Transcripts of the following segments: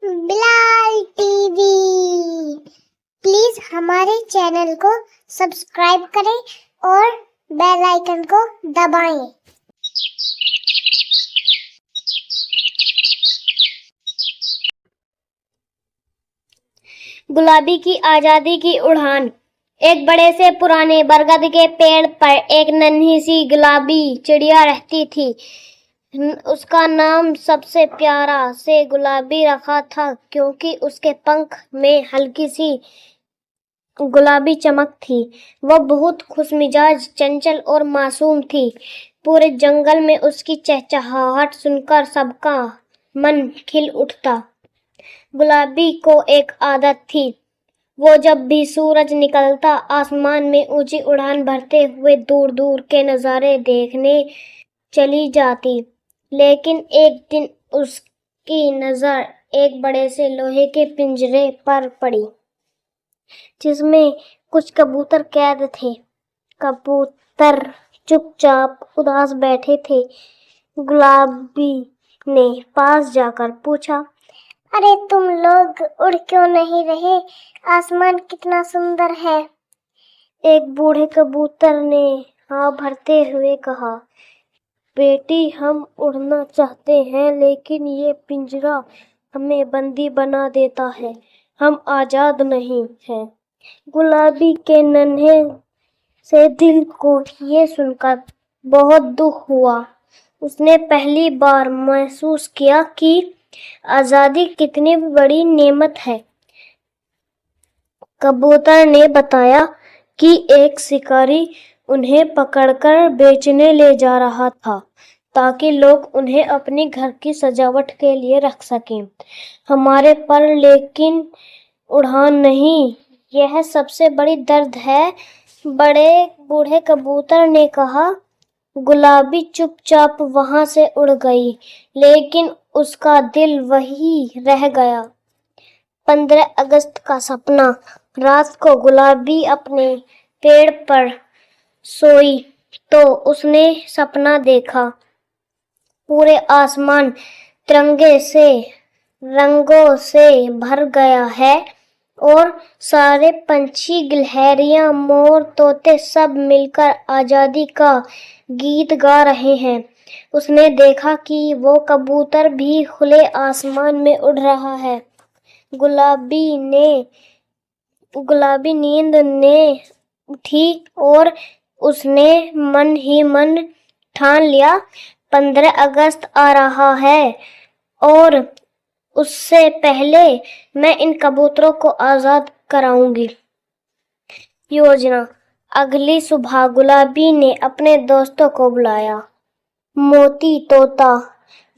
Bilal T V please ہمارے channel کو subscribe کریں اور بیل آئیکن کو دبائیں۔ گلابی کی آزادی کی اڑان۔ ایک بڑے سے پرانے برگد کے پیڑ پر ایک ننھی سی گلابی چڑیا رہتی تھی۔ اس کا نام سب سے پیارا سے گلابی رکھا تھا کیونکہ اس کے پنکھ میں ہلکی سی گلابی چمک تھی۔ وہ بہت خوش مزاج، چنچل اور معصوم تھی۔ پورے جنگل میں اس کی چہچہاہٹ سن کر سب کا من کھل اٹھتا۔ گلابی کو ایک عادت تھی، وہ جب بھی سورج نکلتا آسمان میں اونچی اڑان بھرتے ہوئے دور دور کے نظارے دیکھنے چلی جاتی۔ لیکن ایک دن اس کی نظر ایک بڑے سے لوہے کے پنجرے پر پڑی جس میں کچھ کبوتر قید تھے۔ کبوتر چپ چاپ اداس بیٹھے تھے۔ گلابی نے پاس جا کر پوچھا، ارے تم لوگ اڑ کیوں نہیں رہے؟ آسمان کتنا سندر ہے۔ ایک بوڑھے کبوتر نے ہاں بھرتے ہوئے کہا، بیٹی ہم اڑنا چاہتے ہیں لیکن یہ پنجرہ ہمیں بندی بنا دیتا ہے، ہم آزاد نہیں ہیں۔ گلابی کے ننھے سے دل کو یہ سن کر بہت دکھ ہوا۔ اس نے پہلی بار محسوس کیا کہ آزادی کتنی بڑی نعمت ہے۔ کبوتر نے بتایا کہ ایک شکاری انہیں پکڑ کر بیچنے لے جا رہا تھا تاکہ لوگ انہیں اپنے گھر کی سجاوٹ کے لیے رکھ سکیں۔ ہمارے پر لیکن اڑان نہیں، یہ سب سے بڑی درد ہے، بڑے بوڑھے کبوتر نے کہا۔ گلابی چپ چاپ وہاں سے اڑ گئی لیکن اس کا دل وہیں رہ گیا۔ 15 اگست کا سپنا۔ رات کو گلابی اپنے پیڑ پر سوئی تو اس نے سپنا دیکھا، پورے آسمان ترنگے سے رنگوں سے بھر گیا ہے اور سارے پنچھی، گلہریاں، مور، طوطے سب مل کر آزادی کا گیت گا رہے ہیں۔ اس نے دیکھا کہ وہ کبوتر بھی کھلے آسمان میں اڑ رہا ہے۔ گلابی نیند نے اٹھی اور اس نے من ہی من ٹھان لیا، 15 اگست آ رہا ہے اور اس سے پہلے میں ان کبوتروں کو آزاد کراؤں گی۔ یوجنا۔ اگلی صبح گلابی نے اپنے دوستوں کو بلایا، موتی طوطا،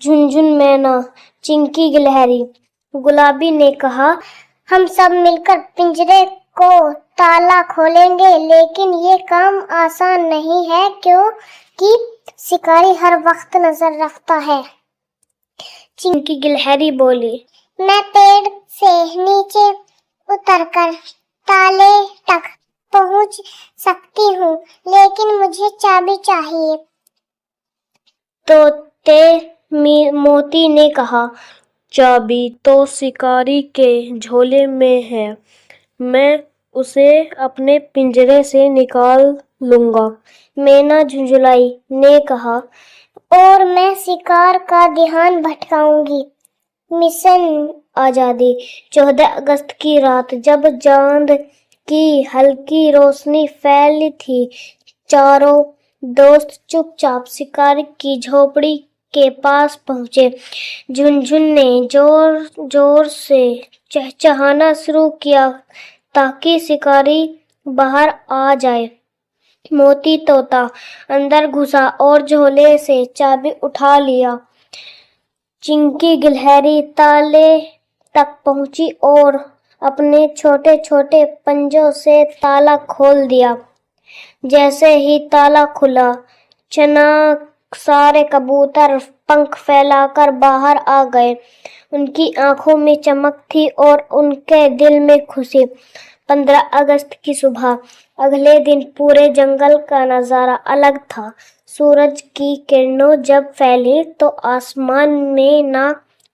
جھنجھن مینا، چنکی گلہری۔ گلابی نے کہا، ہم سب مل کر پنجرے کو تالا کھولیں گے لیکن یہ کام آسان نہیں ہے کیونکہ شکاری ہر وقت نظر رکھتا ہے۔ چنکی گلہری بولی، میں پیڑ سے نیچے اتر کر تالے تک پہنچ سکتی ہوں لیکن مجھے چابی چاہیے۔ طوطے موتی نے کہا، چابی تو شکاری کے جھولے میں ہے، میں اسے اپنے پنجرے سے نکال لوں گا۔ مینا جھنجھلائی نے کہا، اور میں شکار کا دھیان بھٹکاؤں گی۔ مشن آزادی۔ 14 اگست کی رات جب چاند کی ہلکی روشنی پھیلی تھی، چاروں دوست چپ چاپ شکار کی جھونپڑی کے پاس پہنچے۔ جھنجھن نے زور زور سے چہچہانا شروع کیا تاکہ شکاری باہر آ جائے۔ موتی طوطا اندر گھسا اور جھولے سے چابی اٹھا لیا۔ چنکی گلہری تالے تک پہنچی اور اپنے چھوٹے چھوٹے پنجوں سے تالا کھول دیا۔ جیسے ہی تالا کھلا، چنانچہ سارے کبوتر پنکھ پھیلا کر باہر آ گئے۔ ان کی آنکھوں میں چمک تھی اور ان کے دل میں خوشی۔ 15 اگست کی صبح۔ اگلے دن پورے جنگل کا نظارہ الگ تھا۔ سورج کی کرنیں جب پھیلی تو آسمان میں نہ